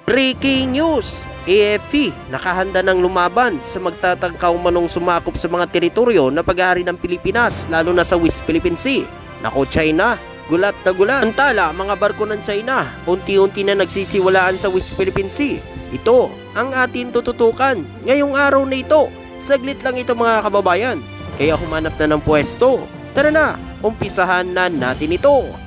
Breaking news! AFP nakahanda ng lumaban sa magtatangkaw manong sumakop sa mga teritoryo na pag-aari ng Pilipinas, lalo na sa West Philippine Sea. Nako, China, gulat na gulat. Antala, mga barko ng China unti-unti na nagsisiwalaan sa West Philippine Sea. Ito ang atin tututukan ngayong araw na ito. Saglit lang ito mga kababayan, kaya humanap na ng pwesto. Tara na, umpisahan na natin ito.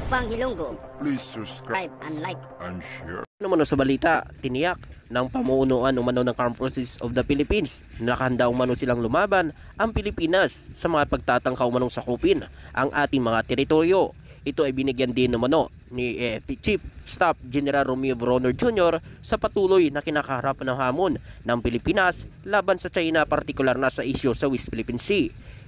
Pang Ilonggo, Please subscribe subscribe and like. and share. Naman sa balita, tiniyak ng pamunuan umano ng Armed Forces of the Philippines na nakahanda umano silang lumaban ang Pilipinas sa mga pagtatangkaw umanong sakupin ang ating mga teritoryo. Ito ay binigyan din umano ni Chief Staff General Romeo Bronner Jr. sa patuloy na kinakaharap ng hamon ng Pilipinas laban sa China, partikular na sa isyu sa West Philippine Sea.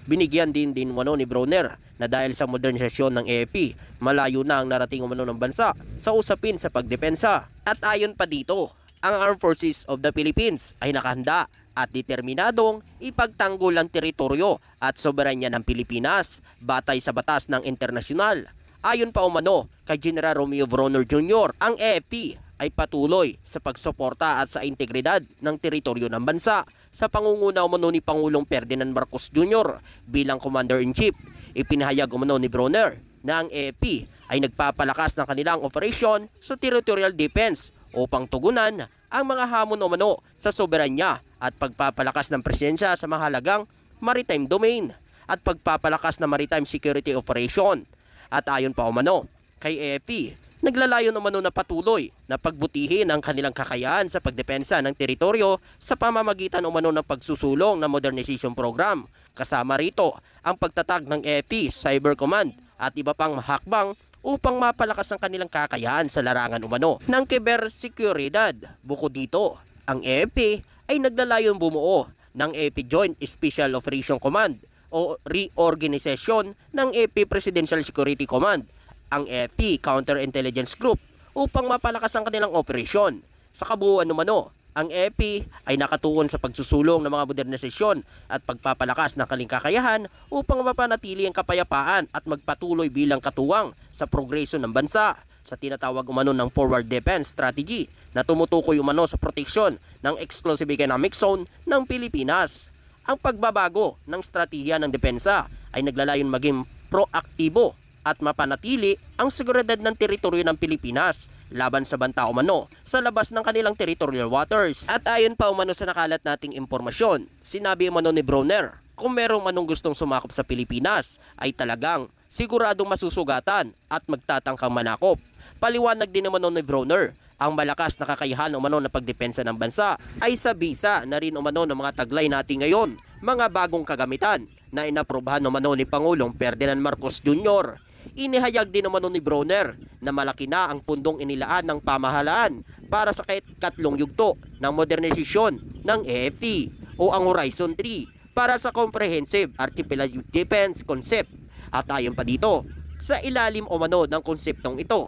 Binigyan din umano ni Bronner na dahil sa modernisasyon ng AFP, malayo na ang narating umano ng bansa sa usapin sa pagdepensa. At ayon pa dito, ang Armed Forces of the Philippines ay nakahanda at determinadong ipagtanggol ang teritoryo at soberanya ng Pilipinas batay sa batas ng internasyonal. Ayon pa umano kay General Romeo Bronner Jr., ang AFP ay patuloy sa pagsuporta at sa integridad ng teritoryo ng bansa sa pangunguna umano ni Pangulong Ferdinand Marcos Jr. bilang Commander-in-Chief. Ipinahayag umano ni Bronner na ang AFP ay nagpapalakas ng kanilang operasyon sa territorial defense upang tugunan ang mga hamon umano sa soberanya at pagpapalakas ng presensya sa mahalagang maritime domain at pagpapalakas ng maritime security operation. At ayon pa umano kay AFP, naglalayon umano na patuloy na pagbutihin ang kanilang kakayahan sa pagdepensa ng teritoryo sa pamamagitan umano ng pagsusulong ng modernization program. Kasama rito ang pagtatag ng AFP Cyber Command at iba pang hakbang upang mapalakas ang kanilang kakayahan sa larangan umano ng cybersecurity. Bukod dito, ang AFP ay naglalayon bumuo ng AFP Joint Special Operation Command o reorganization ng AFP Presidential Security Command, ang AFP Counterintelligence Group, upang mapalakas ang kanilang operasyon. Sa kabuuan umano, ang AFP ay nakatuon sa pagsusulong ng mga modernisasyon at pagpapalakas ng kanilang kakayahan upang mapanatili ang kapayapaan at magpatuloy bilang katuwang sa progreso ng bansa sa tinatawag umano ng Forward Defense Strategy na tumutukoy umano sa proteksyon ng Exclusive Economic Zone ng Pilipinas. Ang pagbabago ng estratehiya ng depensa ay naglalayon maging proaktibo at mapanatili ang seguridad ng teritoryo ng Pilipinas laban sa banta umano sa labas ng kanilang territorial waters. At ayon pa umano sa nakalat nating impormasyon, sinabi umano ni Bronner, kung merong manong gustong sumakop sa Pilipinas ay talagang siguradong masusugatan at magtatangkang manakop. Paliwanag din umano ni Bronner, ang malakas na kakayahan umano na pagdepensa ng bansa ay sa bisa na rin umano ng mga taglay natin ngayon, mga bagong kagamitan na inaprobahan umano ni Pangulong Ferdinand Marcos Jr. Inihayag din umano ni Bronner na malaki na ang pundong inilaan ng pamahalaan para sa katlong yugto ng modernisasyon ng AFP o ang Horizon 3 para sa Comprehensive Archipelago Defense Concept. At ayon pa dito, sa ilalim umano ng konseptong ito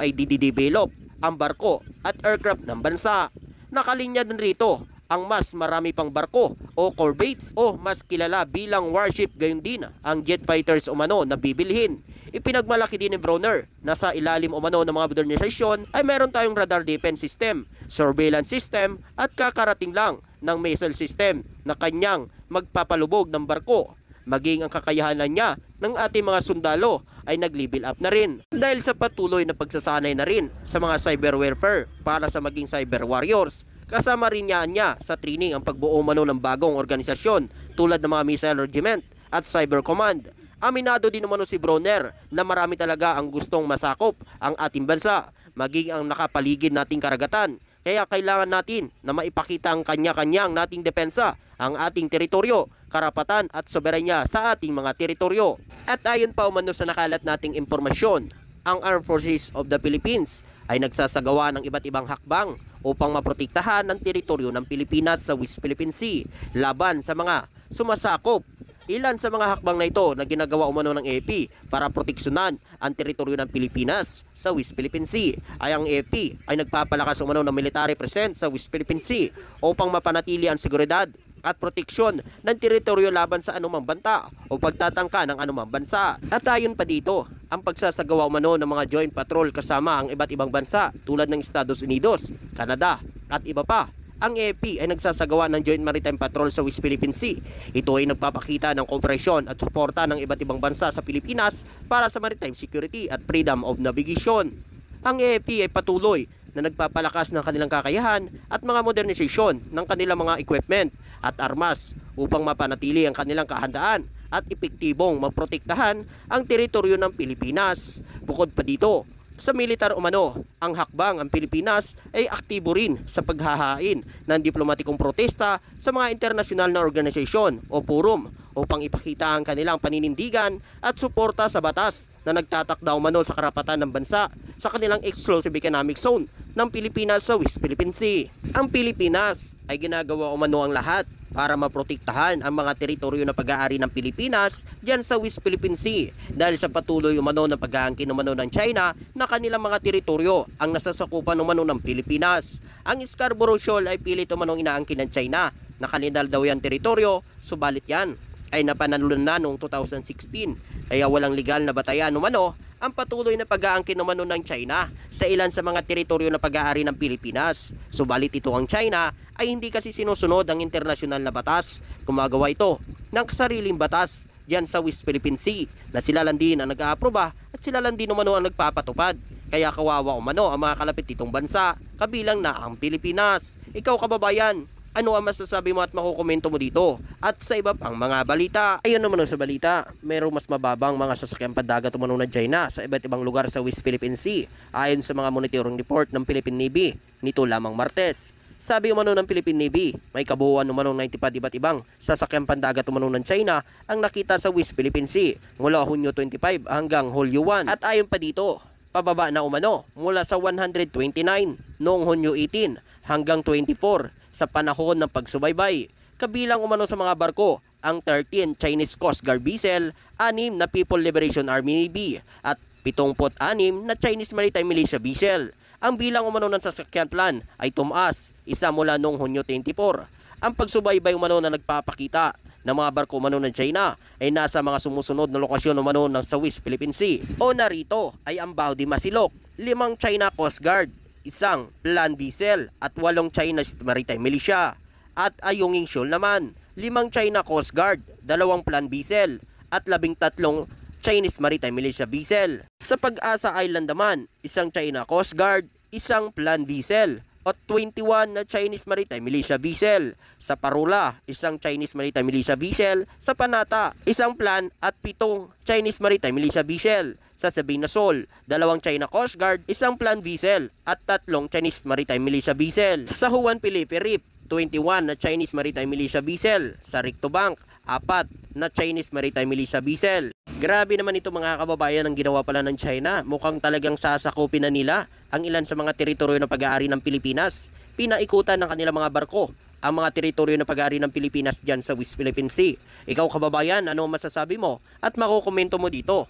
ay didevelop ang barko at aircraft ng bansa. Nakalinya din rito ang mas marami pang barko o corvettes o mas kilala bilang warship, gayon din ang jet fighters umano na bibilhin. Ipinagmalaki din ni Bronner na sa ilalim umano ng mga modernisasyon ay meron tayong radar defense system, surveillance system at kakarating lang ng missile system na kanyang magpapalubog ng barko. Maging ang kakayahanan niya ng ating mga sundalo ay nag-level up na rin dahil sa patuloy na pagsasanay na rin sa mga cyber warfare para sa maging cyber warriors. Kasama rin niya sa training ang pagbuo umano ng bagong organisasyon tulad ng mga missile regiment at cyber command. Aminado din umano si Bronner na marami talaga ang gustong masakop ang ating bansa, maging ang nakapaligid nating karagatan. Kaya kailangan natin na maipakita ang kanya-kanyang nating depensa, ang ating teritoryo, karapatan at soberanya sa ating mga teritoryo. At ayon pa umano sa nakalat nating impormasyon, ang Armed Forces of the Philippines ay nagsasagawa ng iba't ibang hakbang upang maprotektahan ang teritoryo ng Pilipinas sa West Philippine Sea laban sa mga sumasakop. Ilan sa mga hakbang na ito na ginagawa umano ng AFP para proteksyonan ang teritoryo ng Pilipinas sa West Philippine Sea ay ang AFP ay nagpapalakas umano ng military presence sa West Philippine Sea upang mapanatili ang seguridad at proteksyon ng teritoryo laban sa anumang banta o pagtatangka ng anumang bansa. At ayon pa dito, ang pagsasagawa umano ng mga joint patrol kasama ang iba't ibang bansa tulad ng Estados Unidos, Canada at iba pa. Ang AFP ay nagsasagawa ng Joint Maritime Patrol sa West Philippine Sea. Ito ay nagpapakita ng kooperasyon at suporta ng iba't ibang bansa sa Pilipinas para sa maritime security at freedom of navigation. Ang AFP ay patuloy na nagpapalakas ng kanilang kakayahan at mga modernisasyon ng kanilang mga equipment at armas upang mapanatili ang kanilang kahandaan at epektibong maprotektahan ang teritoryo ng Pilipinas. Bukod pa dito, sa militar umano, ang hakbang ang Pilipinas ay aktibo rin sa paghahain ng diplomatikong protesta sa mga internasyonal na organisasyon o forum upang ipakita ang kanilang paninindigan at suporta sa batas na nagtatakda umano sa karapatan ng bansa sa kanilang exclusive economic zone ng Pilipinas sa West Philippine Sea. Ang Pilipinas ay ginagawa umano ang lahat para maprotektahan ang mga teritoryo na pag-aari ng Pilipinas diyan sa West Philippine Sea dahil sa patuloy umano na pag-aangkin umano ng China na kanilang mga teritoryo ang nasasakupan umano ng Pilipinas. Ang Scarborough Shoal ay pilit umanong inaangkin ng China na kanila daw yan teritoryo, subalit yan ay napanalunan na noong 2016 kaya walang legal na batayan umano ang patuloy na pag-aangkin umano ng China sa ilan sa mga teritoryo na pag-aari ng Pilipinas. Subalit ito ang China ay hindi kasi sinusunod ang internasyonal na batas. Gumagawa ito ng sariling batas diyan sa West Philippine Sea na sila lang din ang nag-aaproba at sila lang din umano ang nagpapatupad. Kaya kawawa umano ang mga kalapit nitong bansa, kabilang na ang Pilipinas. Ikaw kababayan, ano ang masasabi mo at makukomento mo dito? At sa iba pang mga balita. Ayun naman sa balita, mayroong mas mababang mga sasakyang pandagat umano ng China sa iba't ibang lugar sa West Philippine Sea. Ayon sa mga monitoring report ng Philippine Navy, nito lamang Martes. Sabi umano ng Philippine Navy, may kabuuan umano ng 90 iba't ibang sasakyang pandagat umano ng China ang nakita sa West Philippine Sea mula Hunyo 25 hanggang Hulyo 1. At ayon pa dito, pababa na umano mula sa 129 noong Hunyo 18 hanggang 24 sa panahon ng pagsubaybay. Kabilang umano sa mga barko ang 13 Chinese Coast Guard vessel, 6 na People Liberation Army Navy at 76 na Chinese Maritime Militia vessel. Ang bilang umano ng sasakyan plan ay tumaas, isa mula noong Hunyo 24. Ang pagsubaybay umano na nagpapakita ng mga barko umano ng China ay nasa mga sumusunod na lokasyon umano ng sa West Philippine Sea. O narito ay ang Bao de Masilok, 5 China Coast Guard, 1 plan vessel at 8 Chinese Maritime Militia. At Ayungin Shoal naman, 5 China Coast Guard, 2 plan vessel at 13 Chinese Maritime Militia vessel. Sa Pag-asa Island naman, 1 China Coast Guard, 1 plan vessel at 21 na Chinese Maritime Militia vessel. Sa Parula, 1 Chinese Maritime Militia vessel. Sa Panata, 1 plan at 7 Chinese Maritime Militia vessel. Sa Sabina Shoal, 2 China Coast Guard, 1 plan vessel at 3 Chinese Maritime Militia vessel. Sa Juan Felipe Reef, 21 na Chinese Maritime Militia vessel. Sa Ricto Bank, 4 na Chinese Maritime Militia vessel. Grabe naman ito mga kababayan ang ginawa pala ng China. Mukhang talagang sasakupin na nila ang ilan sa mga teritoryo na pag-aari ng Pilipinas. Pinaikutan ng kanilang mga barko ang mga teritoryo na pag-aari ng Pilipinas dyan sa West Philippine Sea. Ikaw kababayan, ano ang masasabi mo? At makukomento mo dito.